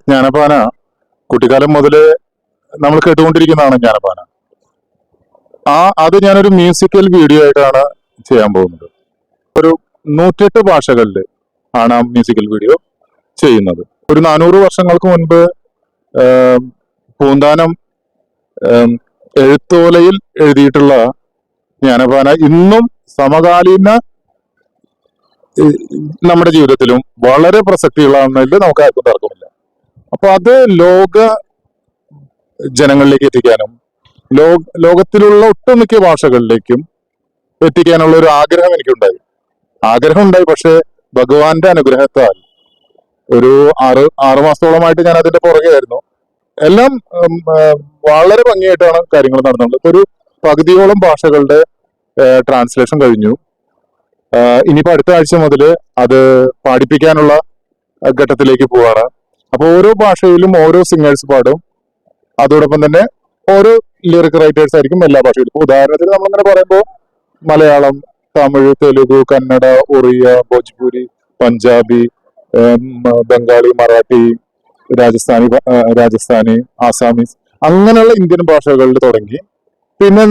ജ്ഞാനപ്പാന കുട്ടിക്കാലം മുതല് നമ്മൾ കേട്ടുകൊണ്ടിരിക്കുന്നതാണ് ജ്ഞാനപ്പാന. അത് ഞാനൊരു മ്യൂസിക്കൽ വീഡിയോ ആയിട്ടാണ് ചെയ്യാൻ പോകുന്നത്. ഒരു 108 ഭാഷകളിൽ ആണ് ആ മ്യൂസിക്കൽ വീഡിയോ ചെയ്യുന്നത്. ഒരു 400 വർഷങ്ങൾക്ക് മുൻപ് പൂന്താനം എഴുത്തോലയിൽ എഴുതിയിട്ടുള്ള ജ്ഞാനപ്പാന ഇന്നും സമകാലീന നമ്മുടെ ജീവിതത്തിലും വളരെ പ്രസക്തിയുള്ളതെന്നതിൽ നമുക്ക് ആർക്കും തർക്കമില്ല. അപ്പൊ അത് ലോക ജനങ്ങളിലേക്ക് എത്തിക്കാനും ലോകത്തിലുള്ള ഒട്ടുമിക്ക ഭാഷകളിലേക്കും എത്തിക്കാനുള്ള ഒരു ആഗ്രഹം എനിക്കുണ്ടായി. പക്ഷെ ഭഗവാന്റെ അനുഗ്രഹത്താൽ ഒരു ആറ് മാസത്തോളമായിട്ട് ഞാൻ അതിന്റെ പുറകെയായിരുന്നു. എല്ലാം വളരെ ഭംഗിയായിട്ടാണ് കാര്യങ്ങൾ നടന്നത്. ഇപ്പൊ ഒരു പകുതിയോളം ഭാഷകളുടെ ട്രാൻസ്ലേഷൻ കഴിഞ്ഞു. ഇനിയിപ്പോ അടുത്ത ആഴ്ച മുതൽ അത് പാടിപ്പിക്കാനുള്ള ഘട്ടത്തിലേക്ക് പോവാണ്. അപ്പൊ ഓരോ ഭാഷയിലും ഓരോ സിംഗേഴ്സ് പാടും. അതോടൊപ്പം തന്നെ ഓരോ ലിറിക് റൈറ്റേഴ്സ് ആയിരിക്കും എല്ലാ ഭാഷയിലും. ഉദാഹരണത്തിന് നമ്മളിങ്ങനെ പറയുമ്പോൾ മലയാളം, തമിഴ്, തെലുഗു, കന്നഡ, ഒറിയ, ഭോജ്പൂരി, പഞ്ചാബി, ബംഗാളി, മറാഠി, രാജസ്ഥാനി, ആസാമീസ്, അങ്ങനെയുള്ള ഇന്ത്യൻ ഭാഷകളിൽ തുടങ്ങി. പിന്നെ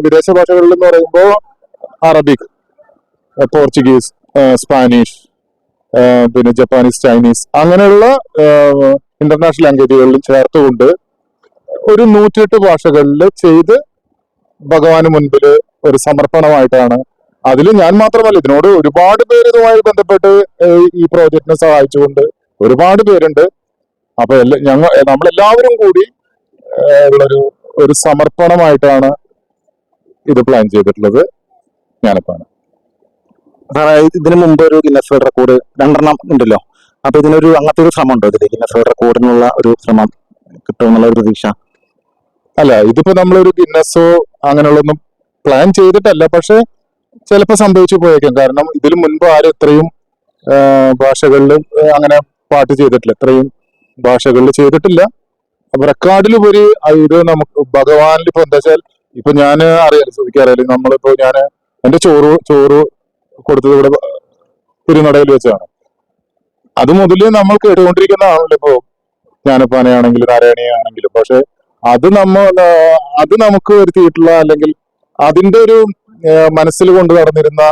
വിദേശ ഭാഷകളിൽ എന്ന് പറയുമ്പോൾ അറബിക്, പോർച്ചുഗീസ്, സ്പാനിഷ്, പിന്നെ ജപ്പാനീസ്, ചൈനീസ്, അങ്ങനെയുള്ള ഇന്റർനാഷണൽ ലാംഗ്വേജുകളിലും ചേർത്തുകൊണ്ട് ഒരു 108 ഭാഷകളിൽ ചെയ്ത് ഭഗവാന് മുൻപിൽ ഒരു സമർപ്പണമായിട്ടാണ്. അതിൽ ഞാൻ മാത്രമല്ല, ഇതിനോട് ഒരുപാട് പേര് ഇതുമായി ബന്ധപ്പെട്ട് ഈ പ്രോജക്റ്റിനെ സഹായിച്ചുകൊണ്ട് ഒരുപാട് പേരുണ്ട്. അപ്പൊ നമ്മളെല്ലാവരും കൂടി ഉള്ളൊരു ഒരു സമർപ്പണമായിട്ടാണ് ഇത് പ്ലാൻ ചെയ്തിട്ടുള്ളത്. ഞാനിപ്പാണ് ഇതിനു മുമ്പ് ഒരു ഗിന്നസ് വേൾഡ് റെക്കോർഡ് 2 ഉണ്ടല്ലോ. അപ്പൊ ഇതിനൊരു അങ്ങനത്തെ ഒരു ശ്രമം ഉണ്ടോ ഇതിൽ ഗിന്നസ് വേൾഡ് റെക്കോർഡിനുള്ള ഒരു ശ്രമം കിട്ടുമെന്നുള്ള ഒരു പ്രതീക്ഷ? അല്ല, ഇതിപ്പോ നമ്മളൊരു ഗിന്നസോ അങ്ങനെയുള്ളൊന്നും പ്ലാൻ ചെയ്തിട്ടല്ല. പക്ഷെ ചിലപ്പോൾ സംഭവിച്ചു പോയേക്കാം. കാരണം ഇതിനു മുൻപ് ആരും ഇത്രയും ഭാഷകളിൽ അങ്ങനെ പാട്ട് ചെയ്തിട്ടില്ല, ഇത്രയും ഭാഷകളിൽ ചെയ്തിട്ടില്ല. അപ്പൊ റെക്കോർഡിലുപരി ഇത് നമുക്ക് ഭഗവാനിൽ ഇപ്പൊ എന്താ വെച്ചാൽ, ഇപ്പൊ ഞാൻ എനിക്കറിയാലോ, നമ്മളിപ്പോ എന്റെ ചോറ് കൊടുത്തത് ഇവിടെ തിരുനടയിൽ വെച്ചാണ്. അത് മുതല് നമ്മൾ കേട്ടുകൊണ്ടിരിക്കുന്നതാണല്ലോ ഇപ്പോ ജ്ഞാനപ്പാനയാണെങ്കിലും നാരായണിയാണെങ്കിലും. പക്ഷെ അത് നമുക്ക് വരുത്തിയിട്ടുള്ള, അല്ലെങ്കിൽ അതിന്റെ ഒരു മനസ്സിൽ കൊണ്ട് നടന്നിരുന്ന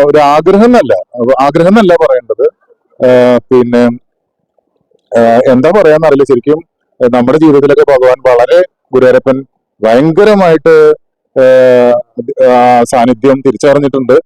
ഒരു ആഗ്രഹം എന്നല്ല പറയേണ്ടത്. പിന്നെ എന്താ പറയാന്നറിയില്ല ശരിക്കും. നമ്മുടെ ജീവിതത്തിലൊക്കെ ഭഗവാൻ വളരെ, ഗുരുവായൂരപ്പൻ ഭയങ്കരമായിട്ട് സാന്നിധ്യം തിരിച്ചറിഞ്ഞിട്ടുണ്ട്.